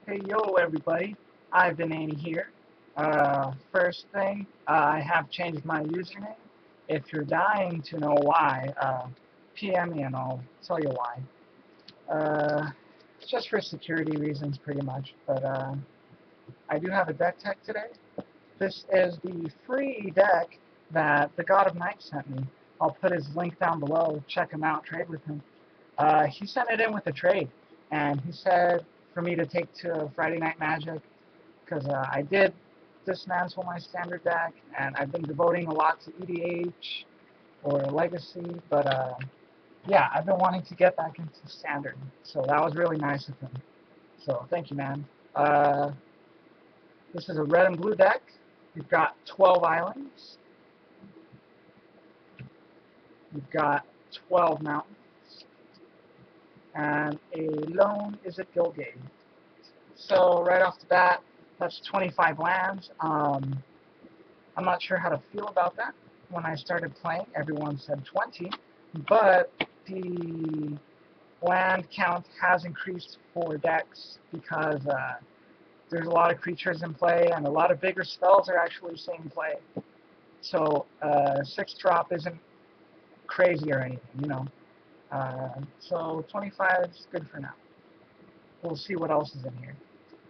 Hey yo everybody, I've been Annie here. First thing, I have changed my username. If you're dying to know why, PM me and I'll tell you why. It's just for security reasons pretty much, but I do have a deck tech today. This is the free deck that the God of Night sent me. I'll put his link down below, check him out, trade with him. He sent it in with a trade, and he said for me to take to Friday Night Magic, because I did dismantle my standard deck, and I've been devoting a lot to EDH or Legacy, but yeah, I've been wanting to get back into standard, so that was really nice of him. So thank you, man. This is a red and blue deck. We've got 12 islands. We've got 12 mountains. And a lone is a Gilgate. So right off the bat, that's 25 lands. I'm not sure how to feel about that. When I started playing, everyone said 20, but the land count has increased for decks because there's a lot of creatures in play, and a lot of bigger spells are actually seeing play. So 6-drop isn't crazy or anything, you know. So 25 is good for now. We'll see what else is in here.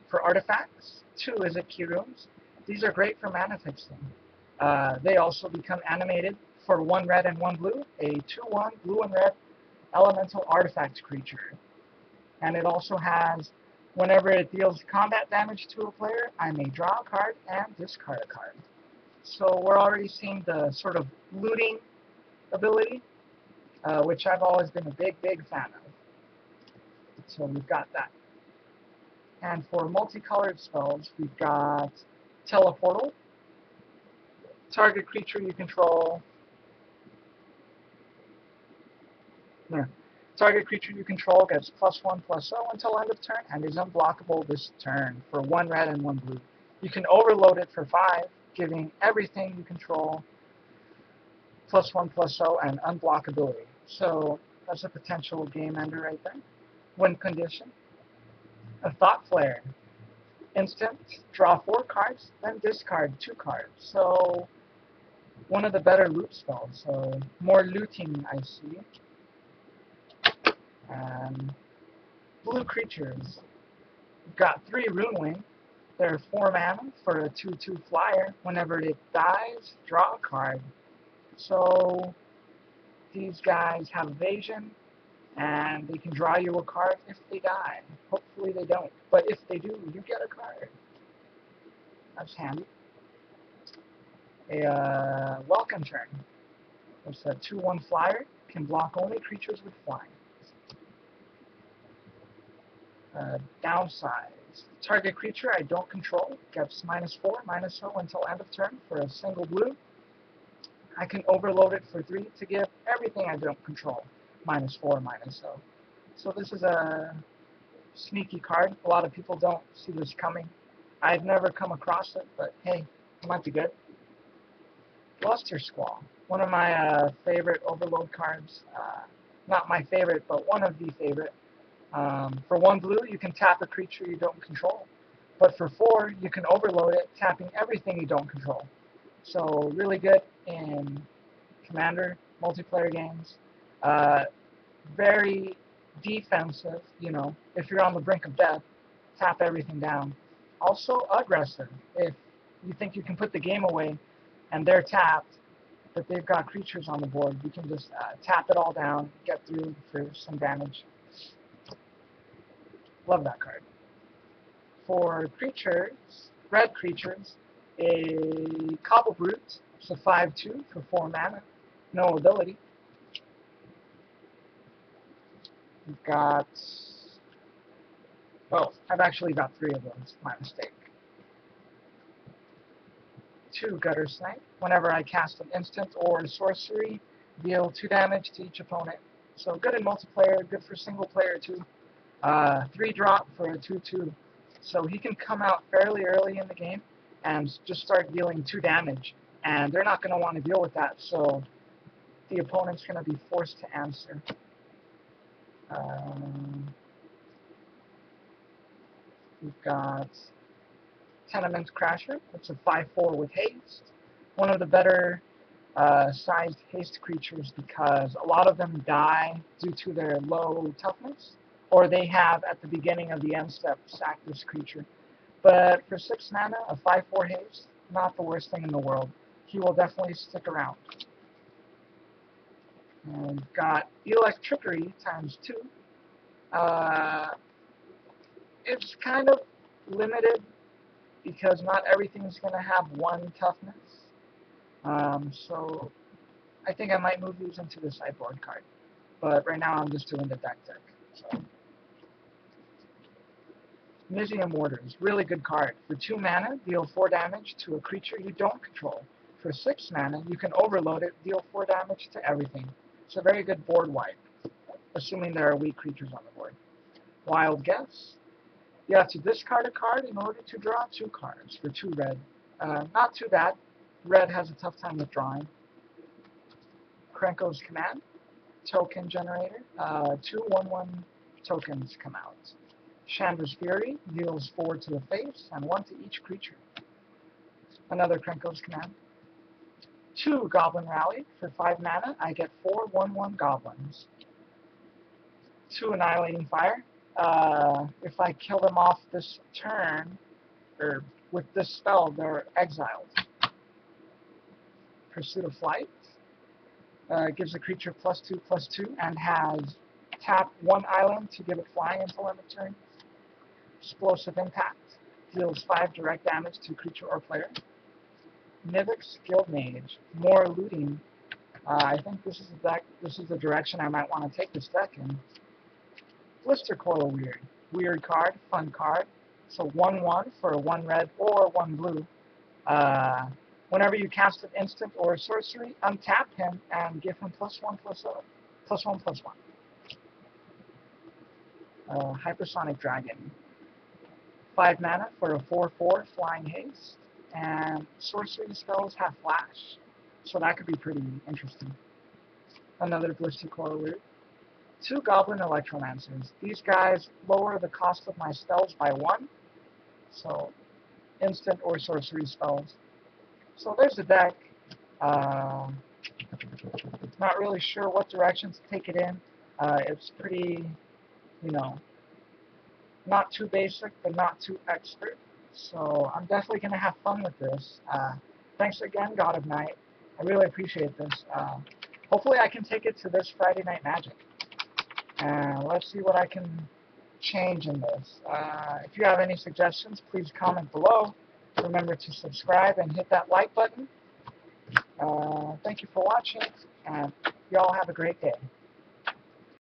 For artifacts, 2 is a key rooms. These are great for mana fixing. They also become animated for 1 red and 1 blue, a 2/1 blue and red elemental artifact creature. And it also has, whenever it deals combat damage to a player, I may draw a card and discard a card. So we're already seeing the sort of looting ability, which I've always been a big fan of. So we've got that. And for multicolored spells, we've got Teleportal. Target creature you control. Target creature you control gets +1/+0 until end of turn and is unblockable this turn for 1 red and 1 blue. You can overload it for 5, giving everything you control +1/+0 and unblockability. So that's a potential game ender right there. Win condition. A Thought Flare. Instant, draw 4 cards, then discard 2 cards. So one of the better loot spells. So more looting, I see. And blue creatures. We've got 3 Runewing. They're 4 mana for a 2/2 flyer. Whenever it dies, draw a card. So these guys have evasion, and they can draw you a card if they die. Hopefully they don't, but if they do, you get a card. That's handy. A Welcome Turn. It's a 2/1 flyer, can block only creatures with flying. Downsides. Target creature I don't control gets -4, -0 until end of turn for a single blue. I can overload it for 3 to give everything I don't control -4, -0. So this is a sneaky card. A lot of people don't see this coming. I've never come across it, but hey, it might be good. Luster Squaw, one of my favorite overload cards. Not my favorite, but one of the favorite. For 1 blue, you can tap a creature you don't control. But for 4, you can overload it, tapping everything you don't control. So really good in Commander multiplayer games. Very defensive, you know, if you're on the brink of death, tap everything down. Also aggressive. If you think you can put the game away and they're tapped, but they've got creatures on the board, you can just tap it all down, get through for some damage. Love that card. For creatures, red creatures, a Cobble Brute. It's a 5/2 for 4 mana. No ability. We've got... Oh, I've actually got 3 of those. My mistake. 2 Gutter Snipe. Whenever I cast an instant or a sorcery, deal 2 damage to each opponent. So good in multiplayer, good for single player too. 3-drop for a 2/2. So he can come out fairly early in the game and just start dealing 2 damage. And they're not going to want to deal with that, so the opponent's going to be forced to answer. We've got Tenement Crasher. It's a 5/4 with haste. One of the better sized haste creatures because a lot of them die due to their low toughness, or they have at the beginning of the end step sack this creature. But for 6 mana, a 5/4 haste, not the worst thing in the world. He will definitely stick around. And we've got Electrickery ×2. It's kind of limited because not everything's going to have 1 toughness. So I think I might move these into the sideboard card. But right now I'm just doing the deck. So. Museum Warders, really good card. For 2 mana, deal 4 damage to a creature you don't control. For 6 mana, you can overload it, deal 4 damage to everything. It's a very good board wipe, assuming there are weak creatures on the board. Wild Guess. You have to discard a card in order to draw 2 cards for 2 red. Not too bad. Red has a tough time with drawing. Krenko's Command. Token Generator. 2 1/1 tokens come out. Chandra's Fury deals 4 to the face and 1 to each creature. Another Krenko's Command. 2 Goblin Rally. For 5 mana, I get 4 1/1 goblins. 2 Annihilating Fire. If I kill them off this turn, or with this spell, they're exiled. Pursuit of Flight. Gives a creature +2/+2 and has tap 1 island to give it flying until end of turn. Explosive Impact. Deals 5 direct damage to creature or player. Nivix Guildmage. More looting. I think this is the direction I might want to take this deck in. Blister Coil Weird. Weird card, fun card. So 1/1 for 1 red or 1 blue. Whenever you cast an instant or a sorcery, untap him and give him +1/+1. Hypersonic Dragon. 5 mana for a 4/4 flying haste, and sorcery spells have flash, so that could be pretty interesting. Another Blister Coil Weird. 2 Goblin Electromancers. These guys lower the cost of my spells by 1, so instant or sorcery spells. So there's the deck. Not really sure what direction to take it in. It's pretty, not too basic, but not too expert. So I'm definitely going to have fun with this. Thanks again, God of Night. I really appreciate this. Hopefully I can take it to this Friday Night Magic. Let's see what I can change in this. If you have any suggestions, please comment below. Remember to subscribe and hit that like button. Thank you for watching, and y'all have a great day.